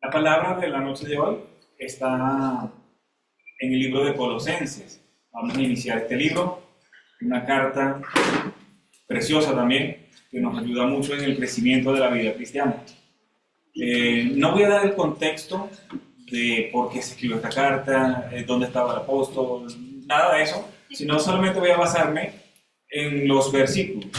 La palabra de la noche de hoy está en el libro de Colosenses. Vamos a iniciar este libro, una carta preciosa también, que nos ayuda mucho en el crecimiento de la vida cristiana. No voy a dar el contexto de por qué se escribió esta carta, dónde estaba el apóstol, nada de eso, sino solamente voy a basarme en los versículos.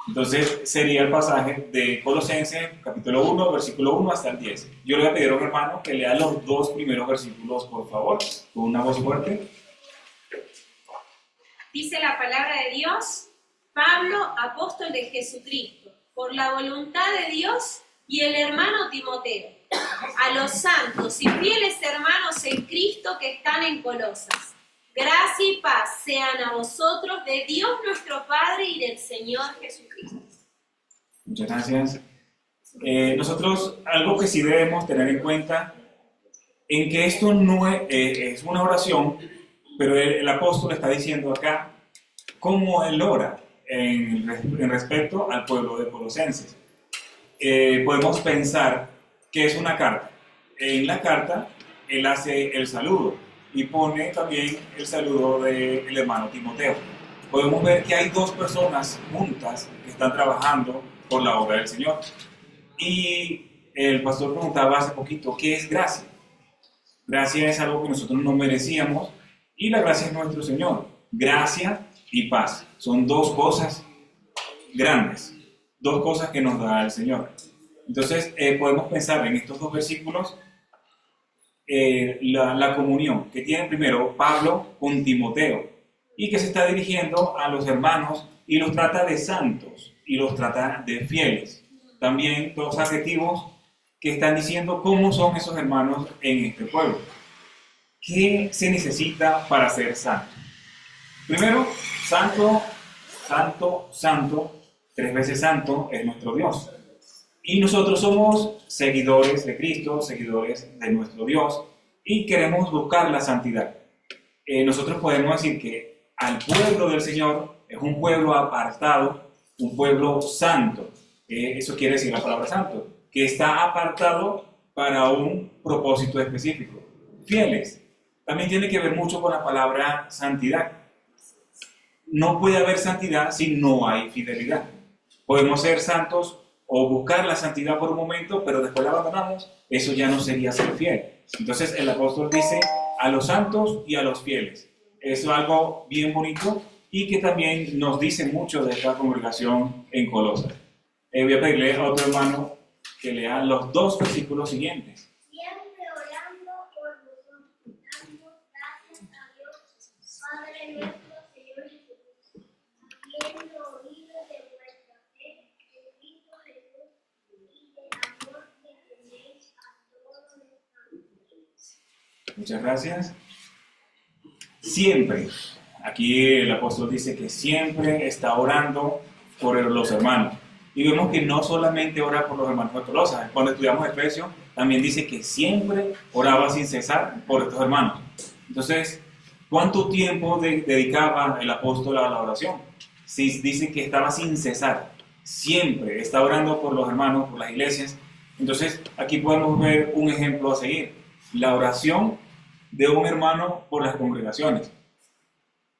Entonces sería el pasaje de Colosenses, capítulo 1, versículo 1 hasta el 10. Yo le voy a pedir a un hermano que lea los dos primeros versículos, por favor, con una voz fuerte. Dice la palabra de Dios: Pablo, apóstol de Jesucristo, por la voluntad de Dios, y el hermano Timoteo, a los santos y fieles hermanos en Cristo que están en Colosas. Gracia y paz sean a vosotros de Dios nuestro Padre y del Señor Jesucristo. Muchas gracias. Nosotros, algo que sí debemos tener en cuenta, en que esto no es una oración, pero el apóstol está diciendo acá cómo él ora en respecto al pueblo de Colosenses. Podemos pensar que es una carta. En la carta, él hace el saludo y pone también el saludo del hermano Timoteo. Podemos ver que hay dos personas juntas que están trabajando por la obra del Señor. Y el pastor preguntaba hace poquito, ¿qué es gracia? Gracia es algo que nosotros no merecíamos y la gracia es nuestro Señor. Gracia y paz son dos cosas grandes, dos cosas que nos da el Señor. Entonces podemos pensar en estos dos versículos la comunión que tiene primero Pablo con Timoteo y que se está dirigiendo a los hermanos y los trata de santos y los trata de fieles. También dos adjetivos que están diciendo cómo son esos hermanos en este pueblo. ¿Qué se necesita para ser santo? Primero, santo, santo, santo, tres veces santo es nuestro Dios. Y nosotros somos seguidores de Cristo, seguidores de nuestro Dios, y queremos buscar la santidad. Nosotros podemos decir que al pueblo del Señor es un pueblo apartado, un pueblo santo. Eso quiere decir la palabra santo, que está apartado para un propósito específico. Fieles. También tiene que ver mucho con la palabra santidad. No puede haber santidad si no hay fidelidad. Podemos ser santos o buscar la santidad por un momento, pero después la abandonamos, eso ya no sería ser fiel. Entonces el apóstol dice a los santos y a los fieles. Eso es algo bien bonito y que también nos dice mucho de esta congregación en Colosas. Voy a pedirle a otro hermano que lea los dos versículos siguientes. Siempre orando por vosotros, dando gracias a Dios, Padre nuestro, Señor Jesucristo, habiendo oído de vuestra fe en Cristo Jesús y del amor que tenéis a todos los santos. Muchas gracias. Siempre, aquí el apóstol dice que siempre está orando por los hermanos. Y vemos que no solamente ora por los hermanos de Colosas. Cuando estudiamos Efesios, también dice que siempre oraba sin cesar por estos hermanos. Entonces, ¿cuánto tiempo dedicaba el apóstol a la oración? Si dice que estaba sin cesar, siempre está orando por los hermanos, por las iglesias. Entonces, aquí podemos ver un ejemplo a seguir. La oración de un hermano por las congregaciones.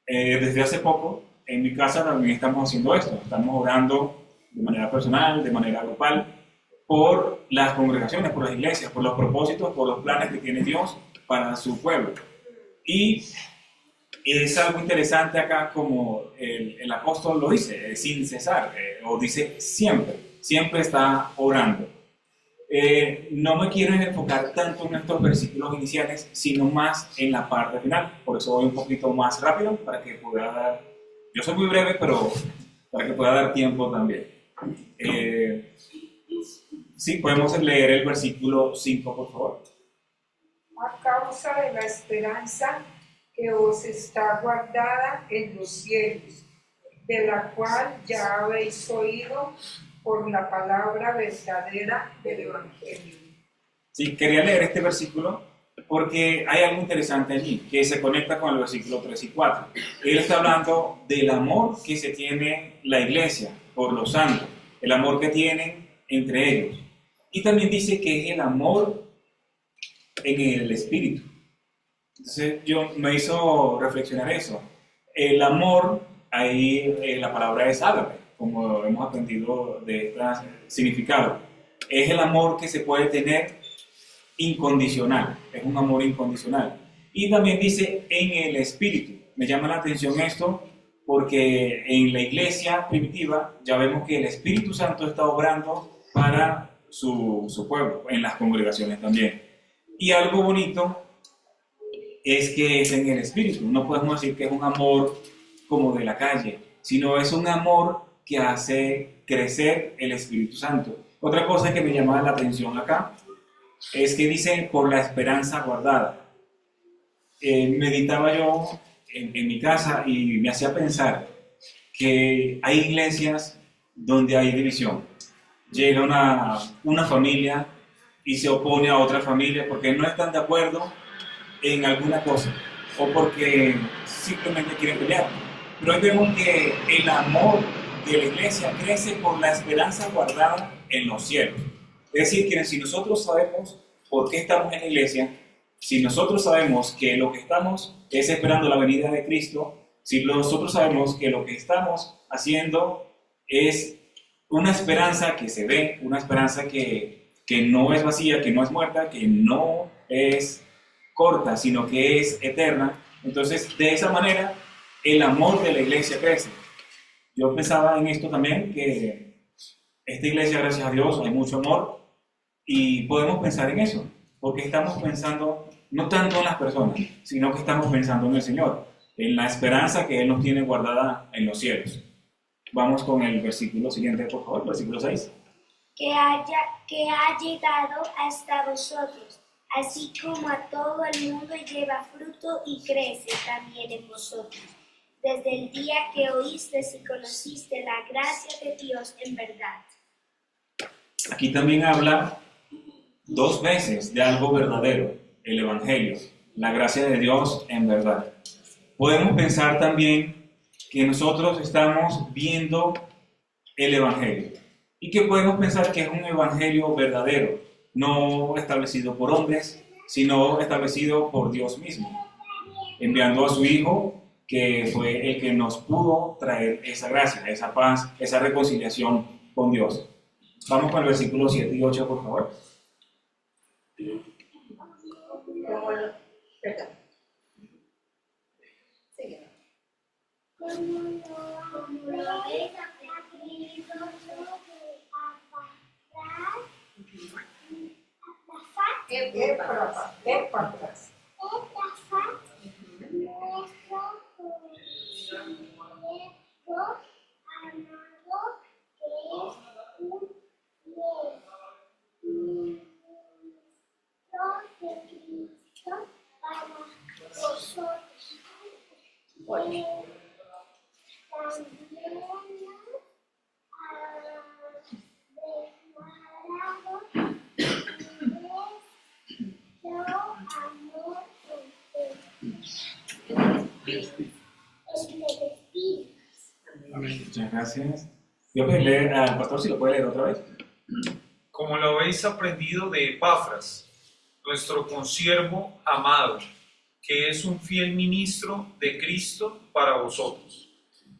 Desde hace poco, en mi casa también estamos haciendo esto. Estamos orando de manera personal, de manera grupal, por las congregaciones, por las iglesias, por los propósitos, por los planes que tiene Dios para su pueblo. Y es algo interesante acá como el apóstol lo dice, sin cesar, o dice siempre está orando. No me quiero enfocar tanto en estos versículos iniciales, sino más en la parte final. Por eso voy un poquito más rápido para que pueda dar, yo soy muy breve, pero para que pueda dar tiempo también. Sí, podemos leer el versículo 5, por favor. A causa de la esperanza que os está guardada en los cielos, de la cual ya habéis oído por la palabra verdadera del Evangelio. Sí, quería leer este versículo porque hay algo interesante allí que se conecta con el versículo 3 y 4. Él está hablando del amor que se tiene la iglesia por los santos, el amor que tienen entre ellos. Y también dice que es el amor en el espíritu. Entonces me hizo reflexionar eso. El amor, ahí la palabra es ágape, como hemos aprendido de este significado. Es el amor que se puede tener incondicional, es un amor incondicional. Y también dice en el espíritu. Me llama la atención esto porque en la iglesia primitiva ya vemos que el Espíritu Santo está obrando para su pueblo, en las congregaciones también. Y algo bonito es que es en el espíritu. No podemos decir que es un amor como de la calle, sino es un amor que hace crecer el Espíritu Santo. Otra cosa que me llama la atención acá es que dice por la esperanza guardada. Meditaba yo en mi casa y me hacía pensar que hay iglesias donde hay división. Llega una familia y se opone a otra familia porque no están de acuerdo en alguna cosa o porque simplemente quieren pelear. Pero ahí vemos que el amor de la iglesia crece por la esperanza guardada en los cielos. Es decir, que si nosotros sabemos por qué estamos en la iglesia, si nosotros sabemos que lo que estamos es esperando la venida de Cristo, si nosotros sabemos que lo que estamos haciendo es una esperanza que se ve, una esperanza que no es vacía, que no es muerta, que no es corta, sino que es eterna, entonces de esa manera el amor de la iglesia crece. Yo pensaba en esto también, que esta iglesia, gracias a Dios, hay mucho amor y podemos pensar en eso, porque estamos pensando no tanto en las personas, sino que estamos pensando en el Señor, en la esperanza que Él nos tiene guardada en los cielos. Vamos con el versículo siguiente, por favor, versículo 6. Que ha llegado hasta vosotros, así como a todo el mundo lleva fruto y crece también en vosotros, desde el día que oíste y conociste la gracia de Dios en verdad. Aquí también habla 2 veces de algo verdadero, el Evangelio, la gracia de Dios en verdad. Podemos pensar también que nosotros estamos viendo el Evangelio y que podemos pensar que es un Evangelio verdadero, no establecido por hombres, sino establecido por Dios mismo, enviando a su Hijo, que fue el que nos pudo traer esa gracia, esa paz, esa reconciliación con Dios. Vamos con el versículo 7 y 8, por favor. Como lo habéis aprendido sobre Épafras, nuestro compañero amado, que es un ministro de Cristo para vosotros. También Muchas gracias. Yo voy a leer al pastor, si lo puede leer otra vez. Como lo habéis aprendido de Epafras, nuestro consiervo amado, que es un fiel ministro de Cristo para vosotros,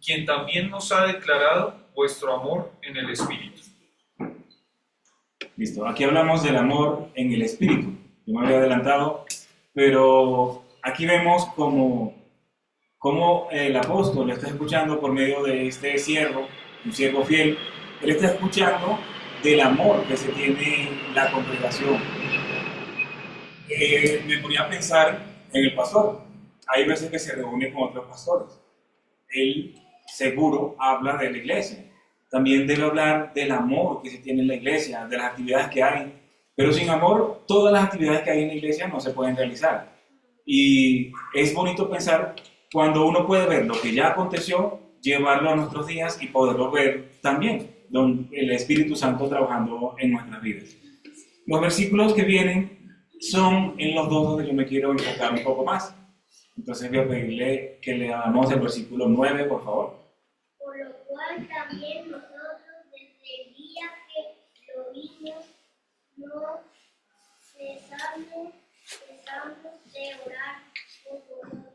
quien también nos ha declarado vuestro amor en el Espíritu. Listo, aquí hablamos del amor en el Espíritu. Yo me había adelantado, pero aquí vemos como el apóstol lo está escuchando por medio de este siervo, un siervo fiel. Él está escuchando del amor que se tiene en la congregación. Me ponía a pensar en el pastor. Hay veces que se reúne con otros pastores. Él seguro habla de la iglesia. También debe hablar del amor que se tiene en la iglesia, de las actividades que hay. Pero sin amor, todas las actividades que hay en la iglesia no se pueden realizar. Y es bonito pensar cuando uno puede ver lo que ya aconteció, llevarlo a nuestros días y poderlo ver también, el Espíritu Santo trabajando en nuestras vidas. Los versículos que vienen son en los dos donde yo me quiero enfocar un poco más. Entonces voy a pedirle que leamos el versículo 9, por favor. por lo cual también nosotros desde el día que lo vimos no cesamos dejamos de orar por vosotros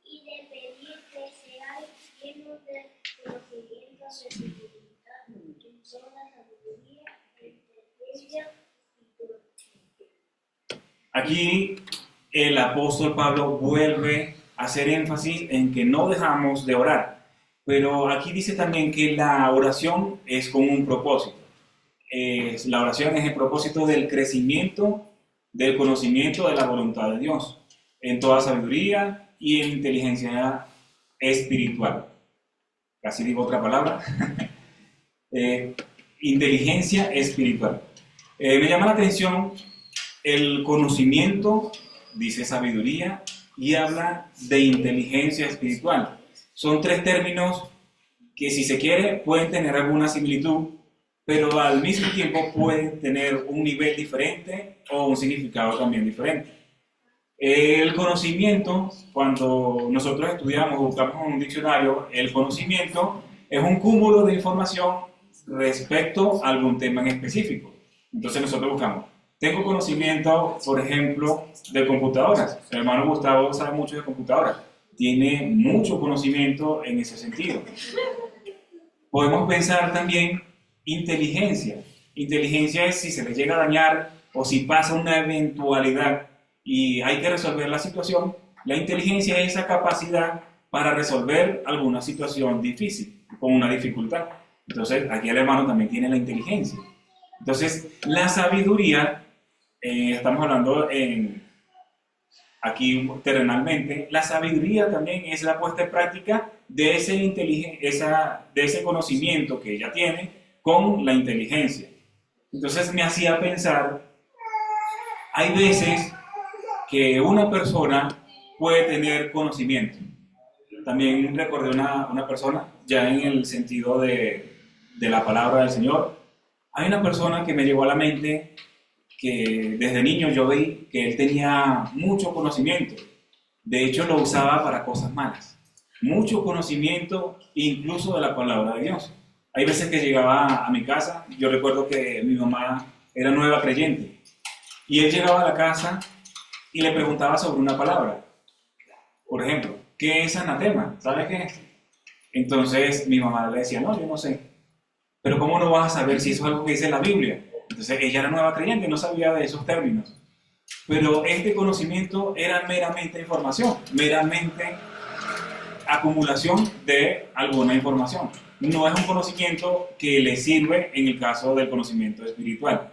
y de pedir que seáis llenos de conocimiento de su voluntad en toda sabiduría e inteligencia espiritual. Aquí el apóstol Pablo vuelve a hacer énfasis en que no dejamos de orar, pero aquí dice también que la oración es con un propósito. La oración es el propósito del crecimiento, del conocimiento de la voluntad de Dios, en toda sabiduría y en inteligencia espiritual. Casi digo otra palabra. Inteligencia espiritual. Me llama la atención el conocimiento, dice sabiduría, y habla de inteligencia espiritual. Son tres términos que, si se quiere, pueden tener alguna similitud, pero al mismo tiempo pueden tener un nivel diferente o un significado también diferente. El conocimiento, cuando nosotros estudiamos o buscamos en un diccionario, el conocimiento es un cúmulo de información respecto a algún tema en específico. Entonces nosotros buscamos. Tengo conocimiento, por ejemplo, de computadoras. El hermano Gustavo sabe mucho de computadoras. Tiene mucho conocimiento en ese sentido. Podemos pensar también inteligencia. Inteligencia es si se le llega a dañar o si pasa una eventualidad y hay que resolver la situación. La inteligencia es esa capacidad para resolver alguna situación difícil, con una dificultad. Entonces, aquí el hermano también tiene la inteligencia. Entonces, la sabiduría, estamos hablando aquí terrenalmente, la sabiduría también es la puesta en práctica de ese conocimiento que ella tiene con la inteligencia. Entonces me hacía pensar, hay veces que una persona puede tener conocimiento. También recordé una persona, ya en el sentido de la palabra del Señor. Hay una persona que me llegó a la mente que desde niño yo vi que él tenía mucho conocimiento. De hecho, lo usaba para cosas malas. Mucho conocimiento, incluso de la palabra de Dios. Hay veces que llegaba a mi casa, yo recuerdo que mi mamá era nueva creyente, y él llegaba a la casa y le preguntaba sobre una palabra. Por ejemplo, ¿qué es anatema? ¿Sabes qué es? Entonces mi mamá le decía, no, yo no sé. Pero ¿cómo no vas a saber si eso es algo que dice la Biblia? Entonces ella era nueva creyente, no sabía de esos términos. Pero este conocimiento era meramente información, meramente acumulación de alguna información. No es un conocimiento que le sirve en el caso del conocimiento espiritual.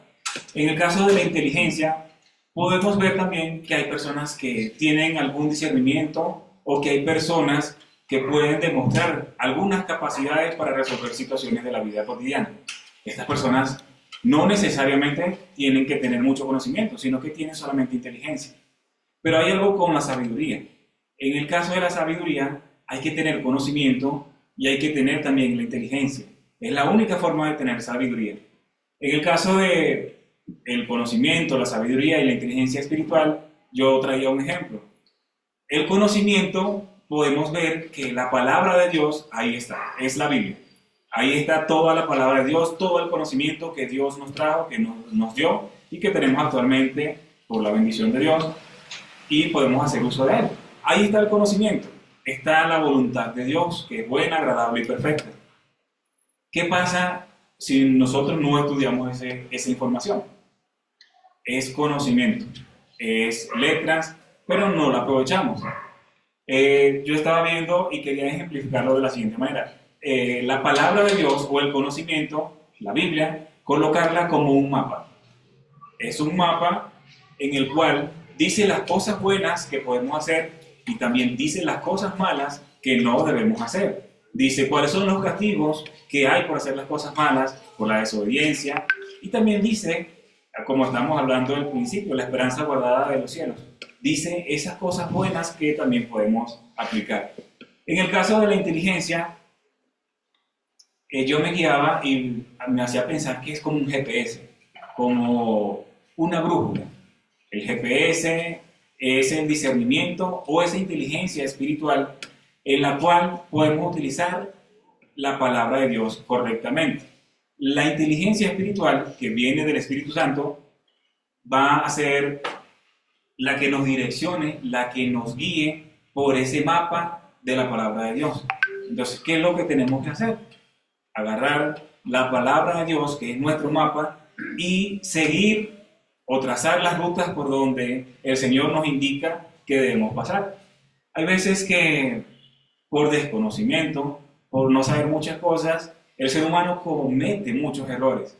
En el caso de la inteligencia, podemos ver también que hay personas que tienen algún discernimiento o que hay personas que pueden demostrar algunas capacidades para resolver situaciones de la vida cotidiana. Estas personas no necesariamente tienen que tener mucho conocimiento, sino que tienen solamente inteligencia. Pero hay algo con la sabiduría. En el caso de la sabiduría, hay que tener conocimiento y hay que tener también la inteligencia. Es la única forma de tener sabiduría. En el caso de el conocimiento, la sabiduría y la inteligencia espiritual, yo traía un ejemplo. El conocimiento, podemos ver que la palabra de Dios, ahí está, es la Biblia. Ahí está toda la palabra de Dios, todo el conocimiento que Dios nos trajo, que nos dio y que tenemos actualmente por la bendición de Dios y podemos hacer uso de él. Ahí está el conocimiento. Está la voluntad de Dios, que es buena, agradable y perfecta. ¿Qué pasa si nosotros no estudiamos esa información? Es conocimiento, es letras, pero no la aprovechamos. Yo estaba viendo y quería ejemplificarlo de la siguiente manera. La palabra de Dios o el conocimiento, la Biblia, colocarla como un mapa. Es un mapa en el cual dice las cosas buenas que podemos hacer y también dice las cosas malas que no debemos hacer. Dice cuáles son los castigos que hay por hacer las cosas malas, por la desobediencia, y también dice, como estamos hablando al principio, la esperanza guardada de los cielos. Dice esas cosas buenas que también podemos aplicar. En el caso de la inteligencia, yo me guiaba y me hacía pensar que es como un GPS, como una brújula. El GPS es el discernimiento o esa inteligencia espiritual en la cual podemos utilizar la palabra de Dios correctamente. La inteligencia espiritual que viene del Espíritu Santo va a ser la que nos direccione, la que nos guíe por ese mapa de la palabra de Dios. Entonces, ¿qué es lo que tenemos que hacer? Agarrar la palabra de Dios, que es nuestro mapa, y seguir o trazar las rutas por donde el Señor nos indica que debemos pasar. Hay veces que por desconocimiento, por no saber muchas cosas, el ser humano comete muchos errores.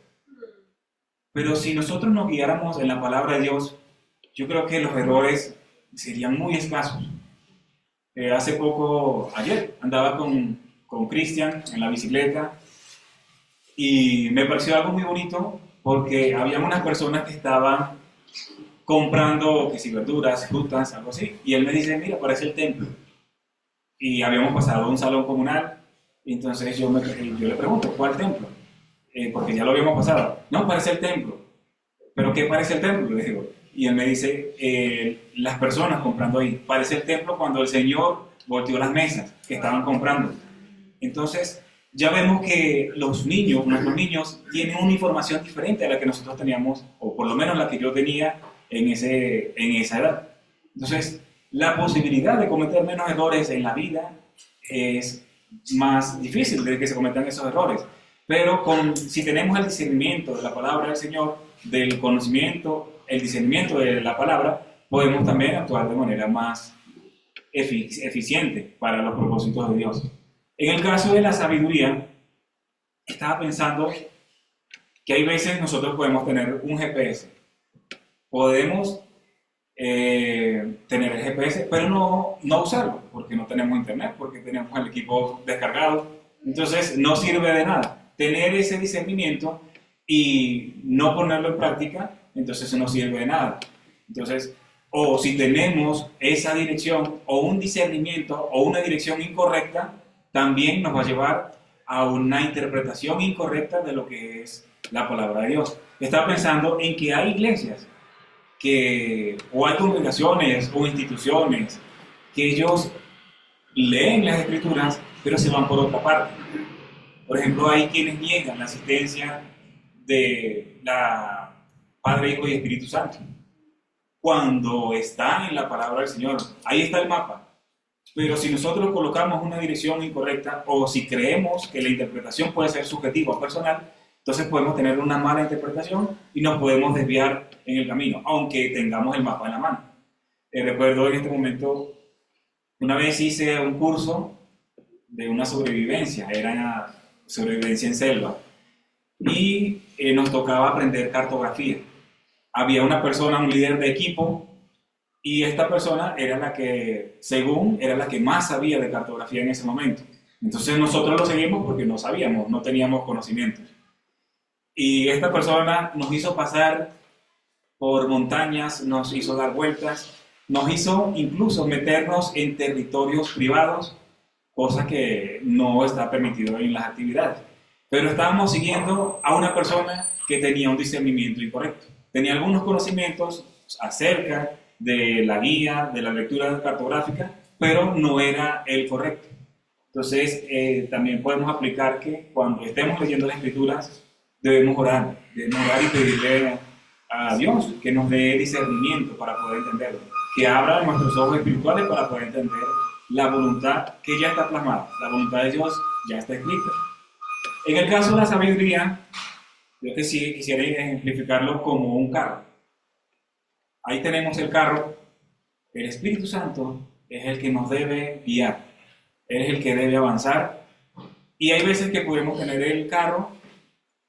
Pero si nosotros nos guiáramos en la palabra de Dios, yo creo que los errores serían muy escasos. Hace poco, ayer, andaba con Cristian en la bicicleta y me pareció algo muy bonito porque había unas personas que estaban comprando, que si verduras, frutas, algo así, y él me dice, mira, parece el templo. Y habíamos pasado a un salón comunal, y entonces yo le pregunto, ¿cuál templo? Porque ya lo habíamos pasado. No, parece el templo. ¿Pero qué parece el templo? Le digo. Y él me dice, las personas comprando ahí. Parece el templo cuando el Señor volteó las mesas que estaban comprando. Entonces, ya vemos que los niños, nuestros niños, tienen una información diferente a la que nosotros teníamos, o por lo menos la que yo tenía en esa edad. Entonces, la posibilidad de cometer menos errores en la vida es más difícil de que se cometan esos errores. Pero si tenemos el discernimiento de la palabra del Señor, del conocimiento, el discernimiento de la palabra, podemos también actuar de manera más eficiente para los propósitos de Dios. En el caso de la sabiduría, estaba pensando que hay veces nosotros podemos tener un GPS. Podemos tener el GPS, pero no usarlo, porque no tenemos internet, porque tenemos el equipo descargado. Entonces, no sirve de nada tener ese discernimiento y no ponerlo en práctica, entonces no sirve de nada. Entonces, o si tenemos esa dirección o un discernimiento o una dirección incorrecta, también nos va a llevar a una interpretación incorrecta de lo que es la palabra de Dios. Estaba pensando en que hay iglesias o hay congregaciones o instituciones que ellos leen las escrituras, pero se van por otra parte. Por ejemplo, hay quienes niegan la asistencia de la Padre, Hijo y Espíritu Santo. Cuando está en la palabra del Señor, ahí está el mapa. Pero si nosotros colocamos una dirección incorrecta o si creemos que la interpretación puede ser subjetiva o personal, entonces podemos tener una mala interpretación y nos podemos desviar en el camino, aunque tengamos el mapa en la mano. Recuerdo en este momento, una vez hice un curso de una sobrevivencia, era sobrevivencia en selva, y nos tocaba aprender cartografía. Había una persona, un líder de equipo, y esta persona era la que, según, era la que más sabía de cartografía en ese momento. Entonces nosotros lo seguimos porque no sabíamos, no teníamos conocimientos. Y esta persona nos hizo pasar por montañas, nos hizo dar vueltas, nos hizo incluso meternos en territorios privados, cosa que no está permitido en las actividades. Pero estábamos siguiendo a una persona que tenía un discernimiento incorrecto. Tenía algunos conocimientos acerca de la guía, de la lectura cartográfica, pero no era el correcto. Entonces, también podemos aplicar que cuando estemos leyendo las escrituras, debemos orar y pedirle a Dios que nos dé discernimiento para poder entenderlo, que abra nuestros ojos espirituales para poder entender la voluntad que ya está plasmada, la voluntad de Dios ya está escrita. En el caso de la sabiduría, yo que sí quisiera ejemplificarlo como un carro. Ahí tenemos el carro, el Espíritu Santo es el que nos debe guiar, es el que debe avanzar, y hay veces que podemos tener el carro,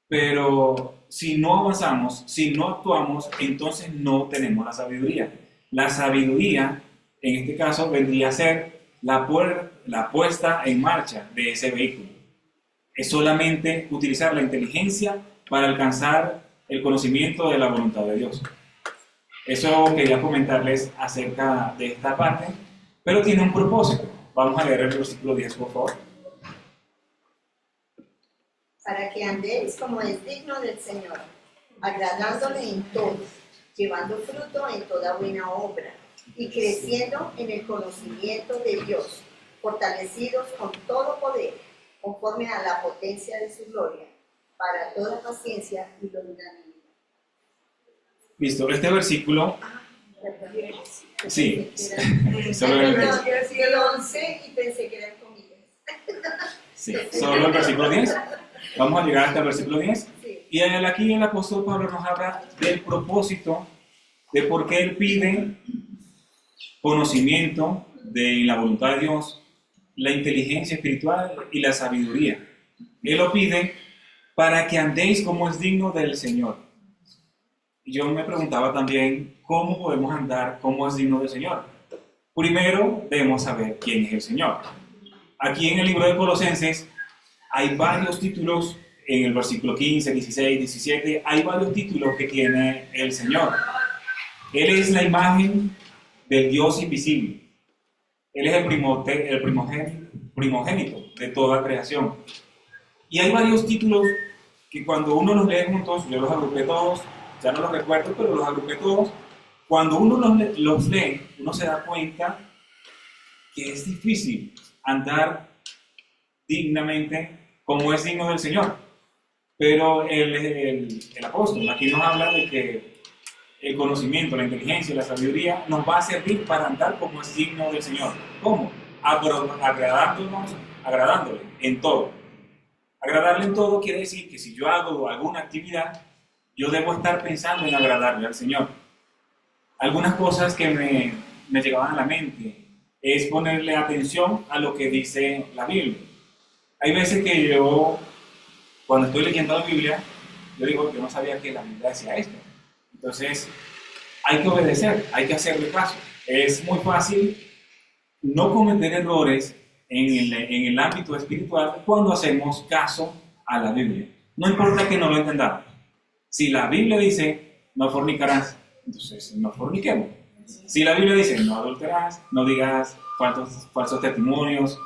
pero si no avanzamos, si no actuamos, entonces no tenemos la sabiduría. La sabiduría, en este caso, vendría a ser la puesta en marcha de ese vehículo. Es solamente utilizar la inteligencia para alcanzar el conocimiento de la voluntad de Dios. Eso quería comentarles acerca de esta parte, pero tiene un propósito. Vamos a leer el versículo 10, por favor. Para que andéis como es digno del Señor, agradándole en todo, llevando fruto en toda buena obra, y creciendo en el conocimiento de Dios, fortalecidos con todo poder, conforme a la potencia de su gloria, para toda paciencia y longanimidad. Listo, este versículo Sí, Pensé que era- solo el, No, yo sí el 11 y pensé que eran comillas. sí, solo el versículo 10. Vamos a llegar hasta el versículo 10. Sí. Y aquí el apóstol Pablo nos habla del propósito de por qué él pide conocimiento de la voluntad de Dios, la inteligencia espiritual y la sabiduría. Él lo pide para que andéis como es digno del Señor. Y yo me preguntaba también, ¿cómo podemos andar como es digno del Señor? Primero debemos saber quién es el Señor. Aquí en el libro de Colosenses hay varios títulos, en el versículo 15, 16, 17, hay varios títulos que tiene el Señor. Él es la imagen del Dios invisible. Él es el primogénito de toda creación. Y hay varios títulos que cuando uno los lee juntos, yo los agrupé todos, ya no los recuerdo, pero los agrupé todos. Cuando uno los lee, uno se da cuenta que es difícil andar dignamente como es digno del Señor. Pero el apóstol aquí nos habla de que el conocimiento, la inteligencia y la sabiduría nos va a servir para andar como es digno del Señor. ¿Cómo? Agradándole en todo. Agradarle en todo quiere decir que si yo hago alguna actividad, yo debo estar pensando en agradarle al Señor. Algunas cosas que me llegaban a la mente es ponerle atención a lo que dice la Biblia. Hay veces que yo, cuando estoy leyendo la Biblia, yo digo, yo no sabía que la Biblia decía esto. Entonces, hay que obedecer, hay que hacerle caso. Es muy fácil no cometer errores en el ámbito espiritual cuando hacemos caso a la Biblia. No importa que no lo entendamos. Si la Biblia dice, no fornicarás, entonces no forniquemos. Si la Biblia dice, no adulterarás, no digas falsos testimonios,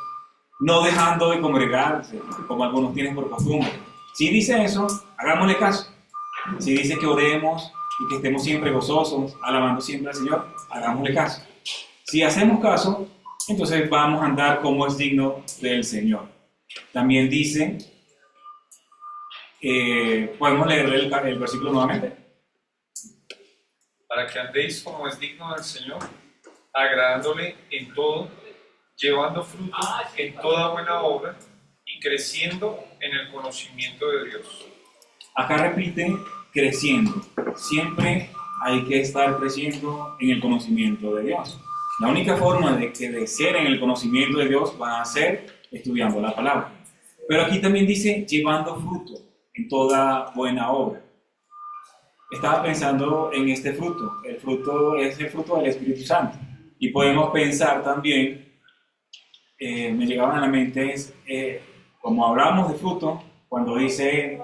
no dejando de congregarse, como algunos tienen por costumbre. Si dice eso, hagámosle caso. Si dice que oremos y que estemos siempre gozosos, alabando siempre al Señor, hagámosle caso. Si hacemos caso, entonces vamos a andar como es digno del Señor. También dice, podemos leer el versículo nuevamente. Para que andéis como es digno del Señor, agradándole en todo, llevando fruto en toda buena obra y creciendo en el conocimiento de Dios. Acá repite, creciendo. Siempre hay que estar creciendo en el conocimiento de Dios. La única forma de crecer en el conocimiento de Dios va a ser estudiando la palabra. Pero aquí también dice, llevando fruto en toda buena obra. Estaba pensando en este fruto. El fruto es el fruto del Espíritu Santo. Y podemos pensar también, me llegaban a la mente, como hablamos de fruto, cuando dice,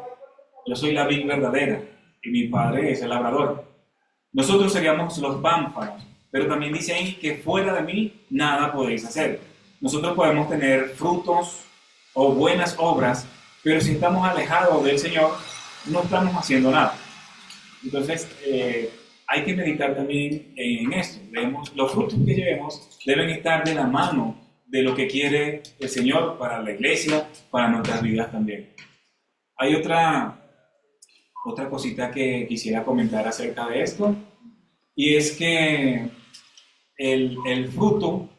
yo soy la vid verdadera y mi padre es el labrador. Nosotros seríamos los pámpanos, pero también dice ahí que fuera de mí nada podéis hacer. Nosotros podemos tener frutos o buenas obras, pero si estamos alejados del Señor, no estamos haciendo nada. Entonces, hay que meditar también en esto. Los frutos que llevemos deben estar de la mano de lo que quiere el Señor para la iglesia, para nuestras vidas también. Hay otra cosita que quisiera comentar acerca de esto, y es que el fruto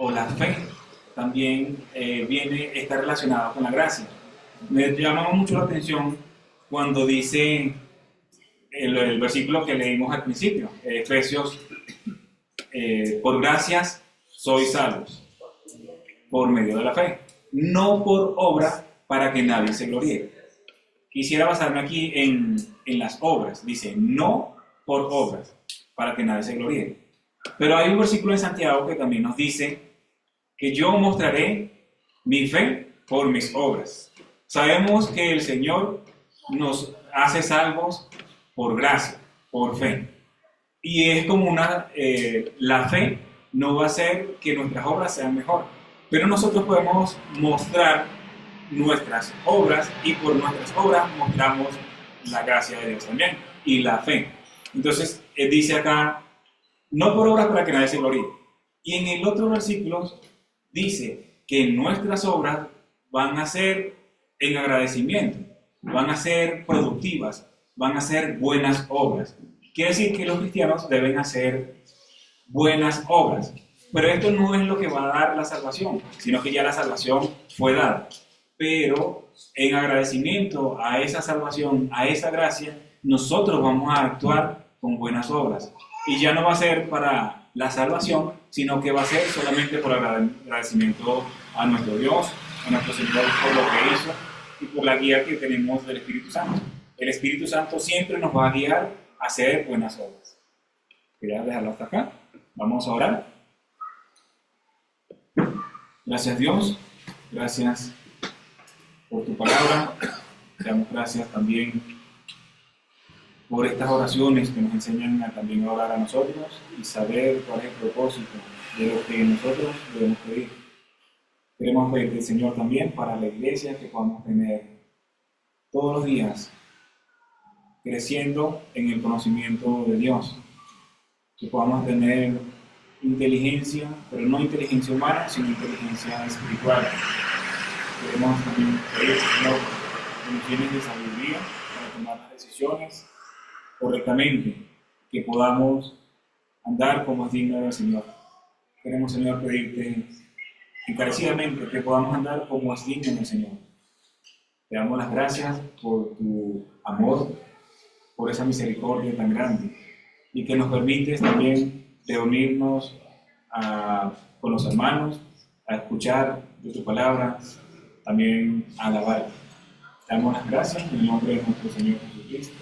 o la fe también está relacionado con la gracia. Me llama mucho la atención cuando dice el versículo que leímos al principio, Efesios, por gracias sois salvos, por medio de la fe, no por obra para que nadie se gloríe. Quisiera basarme aquí en las obras. Dice, no por obras, para que nadie se gloríe. Pero hay un versículo en Santiago que también nos dice que yo mostraré mi fe por mis obras. Sabemos que el Señor nos hace salvos por gracia, por fe. Y es como la fe no va a hacer que nuestras obras sean mejor. Pero nosotros podemos mostrar nuestras obras y por nuestras obras mostramos la gracia de Dios también y la fe. Entonces dice acá, no por obras para que nadie se gloríe. Y en el otro versículo dice que nuestras obras van a ser en agradecimiento, van a ser productivas, van a ser buenas obras. Quiere decir que los cristianos deben hacer buenas obras. Pero esto no es lo que va a dar la salvación, sino que ya la salvación fue dada. Pero en agradecimiento a esa salvación, a esa gracia, nosotros vamos a actuar con buenas obras. Y ya no va a ser para la salvación, sino que va a ser solamente por agradecimiento a nuestro Dios, a nuestro Señor por lo que hizo y por la guía que tenemos del Espíritu Santo. El Espíritu Santo siempre nos va a guiar a hacer buenas obras. Quería dejarlo hasta acá. Vamos a orar. Gracias Dios, gracias por tu palabra. Te damos gracias también por estas oraciones que nos enseñan a también orar a nosotros y saber cuál es el propósito de lo que nosotros debemos pedir. Queremos pedirte, Señor, también para la iglesia que podamos tener todos los días creciendo en el conocimiento de Dios, que podamos tener inteligencia, pero no inteligencia humana, sino inteligencia espiritual. Queremos también pedir, Señor, que nos llenes de sabiduría para tomar las decisiones correctamente, que podamos andar como es digno del Señor. Queremos, Señor, pedirte encarecidamente que podamos andar como es digno del Señor. Te damos las gracias por tu amor, por esa misericordia tan grande, y que nos permites también reunirnos con los hermanos, a escuchar de tu palabra, también a alabar. Te damos las gracias en el nombre de nuestro Señor Jesucristo.